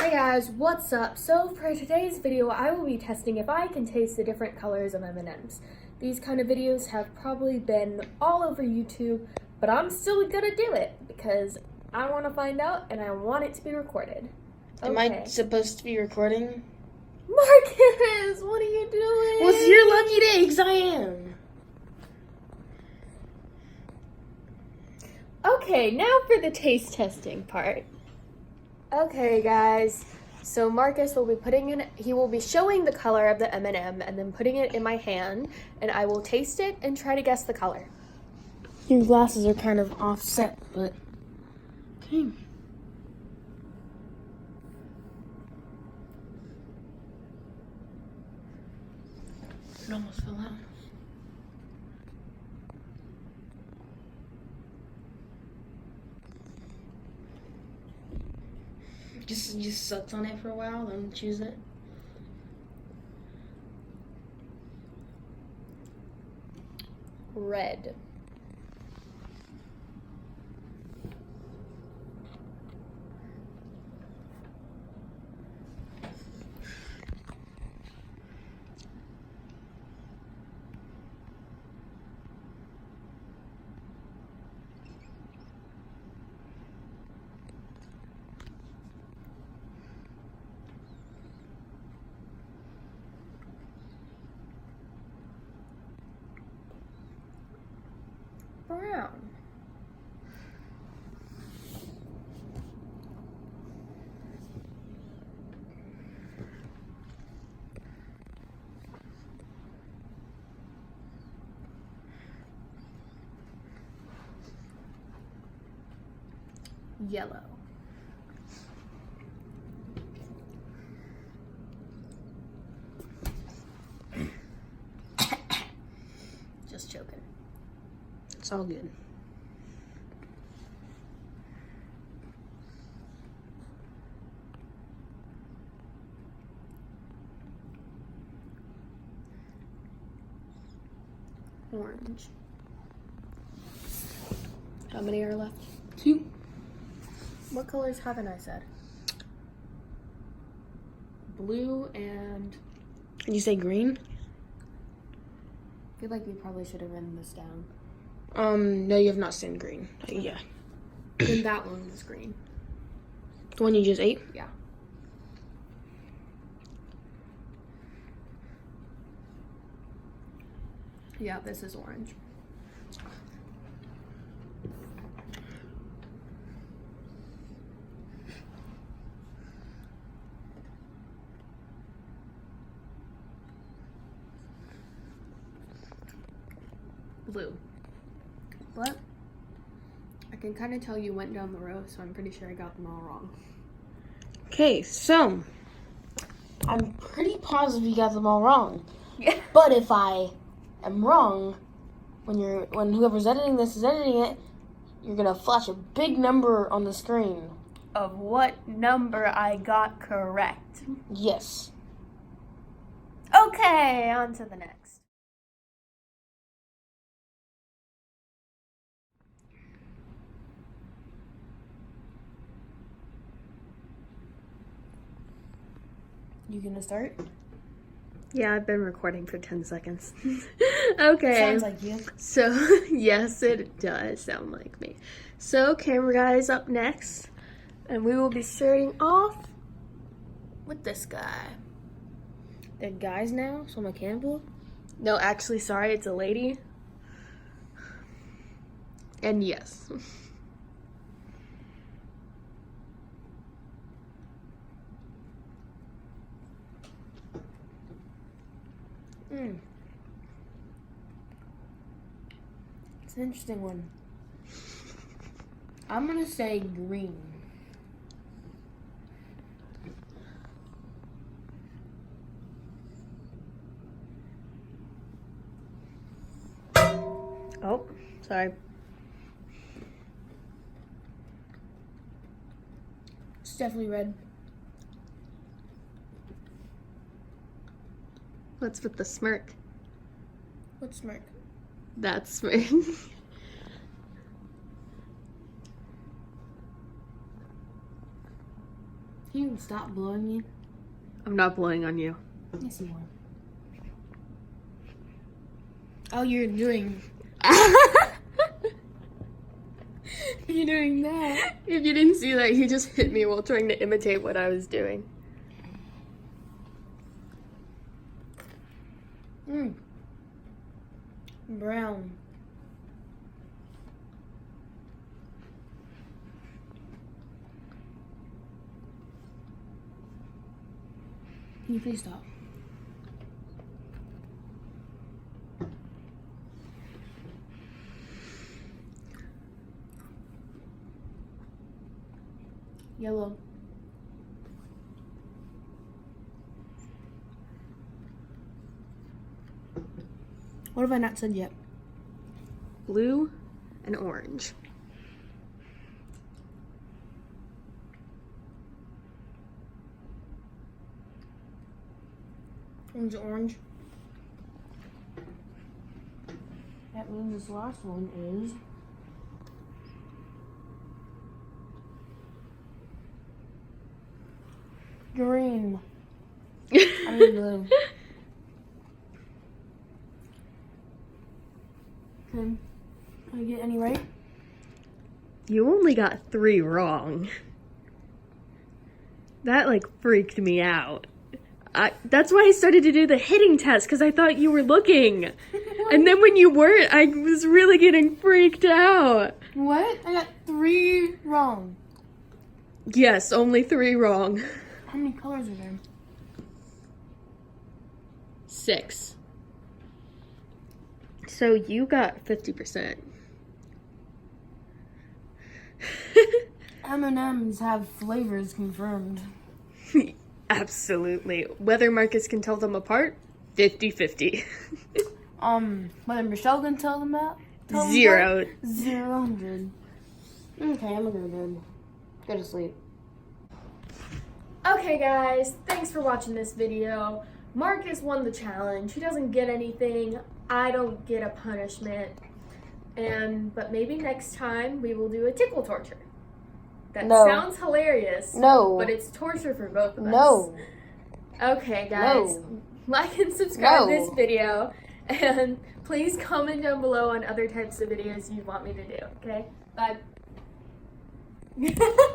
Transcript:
Hey guys, what's up? So for today's video, I will be testing if I can taste the different colors of M&Ms. These kind of videos have probably been all over YouTube, but I'm still gonna do it because I want to find out and I want it to be recorded. Okay. Am I supposed to be recording? Marcus, what are you doing? Well, it's your lucky day, because I am. Okay, now for the taste testing part. Okay guys, so Marcus will be he will be showing the color of the M&M and then putting it in my hand, and I will taste it and try to guess the color. Your glasses are kind of offset, but okay. It almost fell out. Just sucks on it for a while, then choose it. Red. Brown. Yellow. Just joking. It's all good. Orange. How many are left? 2. What colors haven't I said? Blue and... Did you say green? I feel like we probably should have written this down. No, you have not said green. Yeah. And that one was green. The one you just ate? Yeah. Yeah, this is orange. Blue. But I can kind of tell you went down the row, so I'm pretty sure I got them all wrong. Okay, so I'm pretty positive you got them all wrong. Yeah. But if I am wrong, when whoever's editing this is editing it, you're gonna flash a big number on the screen. Of what number I got correct. Yes. Okay, on to the next. You gonna start? Yeah, I've been recording for 10 seconds. Okay. Sounds like you. So, yes, it does sound like me. So, camera guy is up next. And we will be starting off with this guy. They're guys now, so I'm a cannibal? No, actually, sorry, it's a lady. And yes. It's an interesting one. I'm gonna say green. Oh, sorry. It's definitely red. What's with the smirk? What smirk? That smirk. Can you stop blowing me? I'm not blowing on you. Yes, you are. Oh, you're doing that. If you didn't see that, he just hit me while trying to imitate what I was doing. Brown. Can you please stop? Yellow. What have I not said yet? Blue and orange. Orange. That means this last one is green. I mean blue. Can I get any right? You only got 3 wrong. That like freaked me out. That's why I started to do the hitting test, because I thought you were looking. And then when you weren't, I was really getting freaked out. What? I got 3 wrong. Yes, only 3 wrong. How many colors are there? 6. So you got 50%. M&M's have flavors confirmed. Absolutely. Whether Marcus can tell them apart, 50-50. Whether Michelle can tell them that? 0. 0-100. Okay, I'm gonna go to bed. Go to sleep. Okay guys, thanks for watching this video. Marcus won the challenge. He doesn't get anything. I don't get a punishment. But maybe next time we will do a tickle torture. That No. sounds hilarious. No. But it's torture for both of us. No. Okay guys, like and subscribe this video. And please comment down below on other types of videos you want me to do, okay? Bye.